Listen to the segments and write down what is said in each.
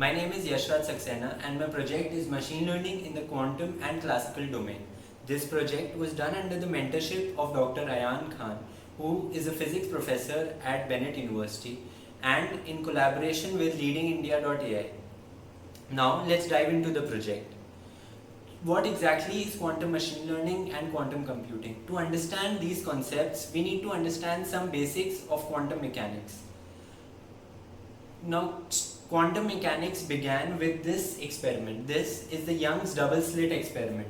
My name is Yashraj Saxena and my project is Machine Learning in the Quantum and Classical Domain. This project was done under the mentorship of Dr. Ayan Khan, who is a physics professor at Bennett University, and in collaboration with leadingindia.ai. Now let's dive into the project. What exactly is quantum machine learning and quantum computing? To understand these concepts, we need to understand some basics of quantum mechanics. Now, quantum mechanics began with this experiment. This is the Young's double slit experiment.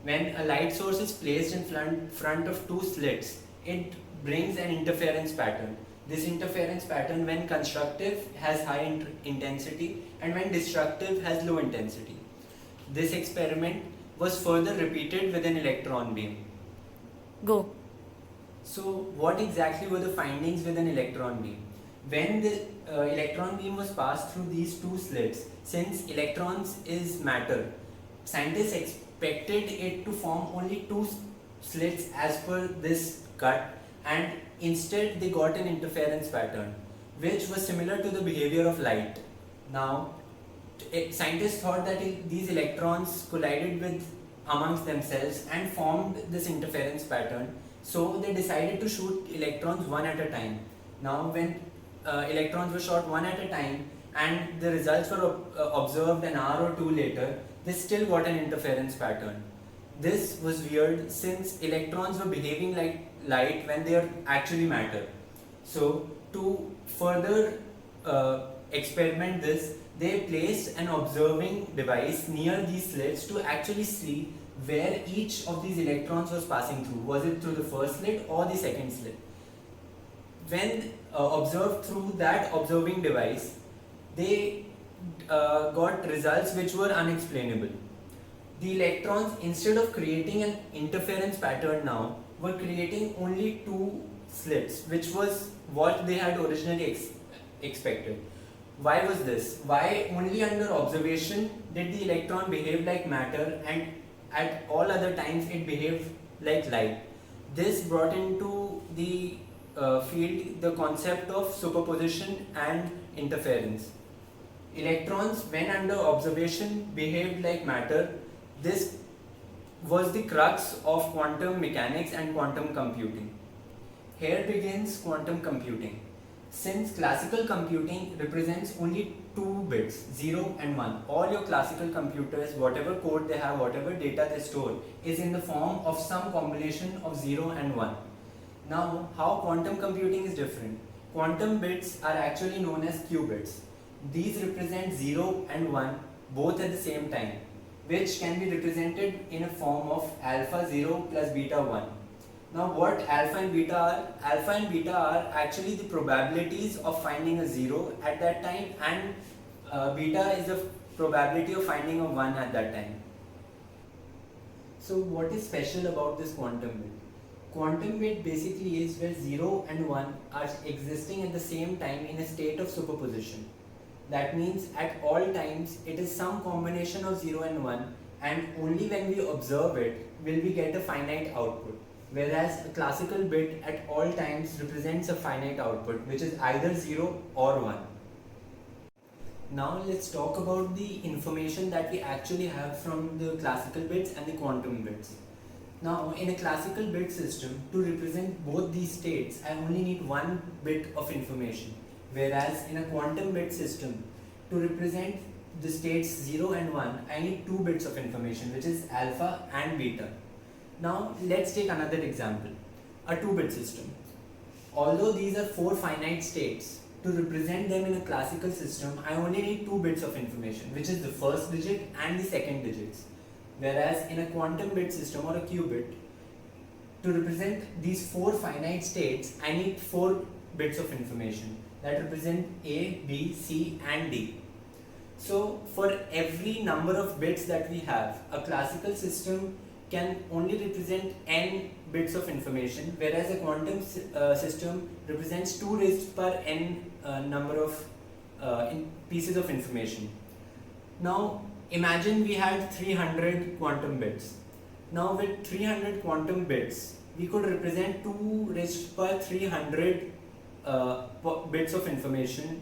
When a light source is placed in front of two slits, it brings an interference pattern. This interference pattern, when constructive, has high intensity, and when destructive, has low intensity. This experiment was further repeated with an electron beam. Go. So, what exactly were the findings with an electron beam? When the electron beam was passed through these two slits, since electrons is matter, scientists expected it to form only two slits as per this cut, and instead they got an interference pattern which was similar to the behavior of light. Now, scientists thought that these electrons collided with amongst themselves and formed this interference pattern, so they decided to shoot electrons one at a time. Now, when electrons were shot one at a time and the results were observed an hour or two later, they still got an interference pattern. This was weird since electrons were behaving like light when they are actually matter. So to further experiment this, they placed an observing device near these slits to actually see where each of these electrons was passing through. Was it through the first slit or the second slit? When observed through that observing device, they got results which were unexplainable. The electrons, instead of creating an interference pattern now, were creating only two slits, which was what they had originally expected. Why was this? Why only under observation did the electron behave like matter and at all other times it behaved like light? This brought into the field the concept of superposition and interference. Electrons, when under observation, behaved like matter. This was the crux of quantum mechanics and quantum computing. Here begins quantum computing. Since classical computing represents only two bits, 0 and 1, all your classical computers, whatever code they have, whatever data they store, is in the form of some combination of 0 and 1. Now, how quantum computing is different? Quantum bits are actually known as qubits. These represent 0 and 1 both at the same time, which can be represented in a form of alpha 0 plus beta 1. Now, what alpha and beta are? Alpha and beta are actually the probabilities of finding a 0 at that time, and beta is the probability of finding a 1 at that time. So, what is special about this quantum bit? Quantum bit basically is where 0 and 1 are existing at the same time in a state of superposition. That means at all times it is some combination of 0 and 1, and only when we observe it will we get a finite output. Whereas a classical bit at all times represents a finite output, which is either 0 or 1. Now let's talk about the information that we actually have from the classical bits and the quantum bits. Now, in a classical bit system, to represent both these states, I only need one bit of information. Whereas in a quantum bit system, to represent the states 0 and 1, I need two bits of information, which is alpha and beta. Now, let's take another example, a 2-bit system. Although these are 4 finite states, to represent them in a classical system, I only need 2 bits of information, which is the first digit and the second digits. Whereas in a quantum bit system or a qubit, to represent these 4 finite states, I need 4 bits of information that represent A, B, C and D. So for every number of bits that we have, a classical system can only represent n bits of information, whereas a quantum system represents 2 raised per n number of pieces of information. Now imagine we had 300 quantum bits. Now with 300 quantum bits, we could represent 2 raised per 300 bits of information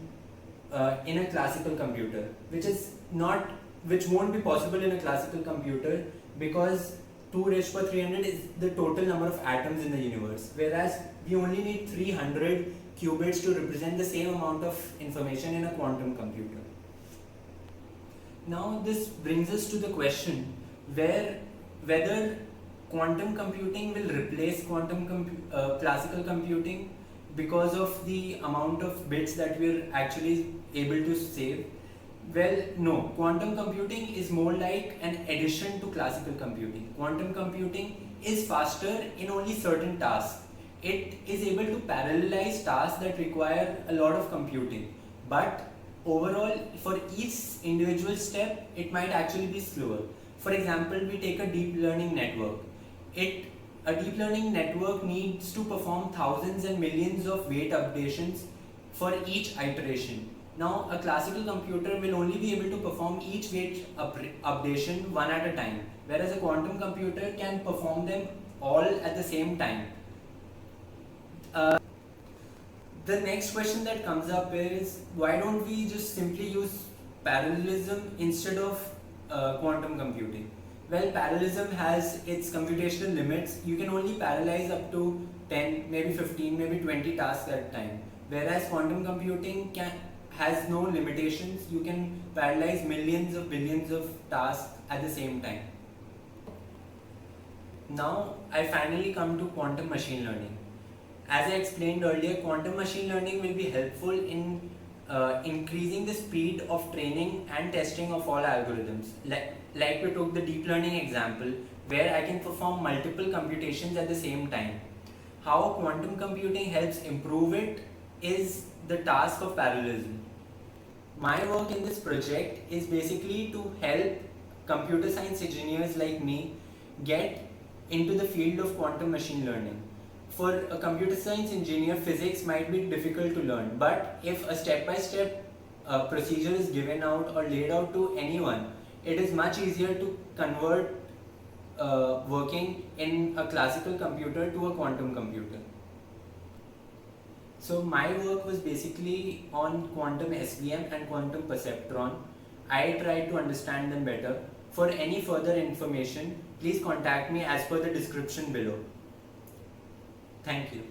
in a classical computer, which won't be possible in a classical computer because 2 raised to 300 is the total number of atoms in the universe, whereas we only need 300 qubits to represent the same amount of information in a quantum computer. Now this brings us to the question whether quantum computing will replace classical computing because of the amount of bits that we're actually able to save. Well, no. Quantum computing is more like an addition to classical computing. Quantum computing is faster in only certain tasks. It is able to parallelize tasks that require a lot of computing. But overall, for each individual step, it might actually be slower. For example, we take a deep learning network. A deep learning network needs to perform thousands and millions of weight updations for each iteration. Now, a classical computer will only be able to perform each weight updation one at a time, whereas a quantum computer can perform them all at the same time. The next question that comes up is, why don't we just simply use parallelism instead of quantum computing? Well, parallelism has its computational limits. You can only parallelize up to 10, maybe 15, maybe 20 tasks at a time. Whereas quantum computing has no limitations. You can parallelize millions of billions of tasks at the same time. Now, I finally come to quantum machine learning. As I explained earlier, quantum machine learning will be helpful in increasing the speed of training and testing of all algorithms. Like we took the deep learning example, where I can perform multiple computations at the same time. How quantum computing helps improve it is the task of parallelism. My work in this project is basically to help computer science engineers like me get into the field of quantum machine learning. For a computer science engineer, physics might be difficult to learn, but if a step-by-step procedure is given out or laid out to anyone, it is much easier to convert working in a classical computer to a quantum computer. So my work was basically on quantum SVM and quantum perceptron. I tried to understand them better. For any further information, please contact me as per the description below. Thank you.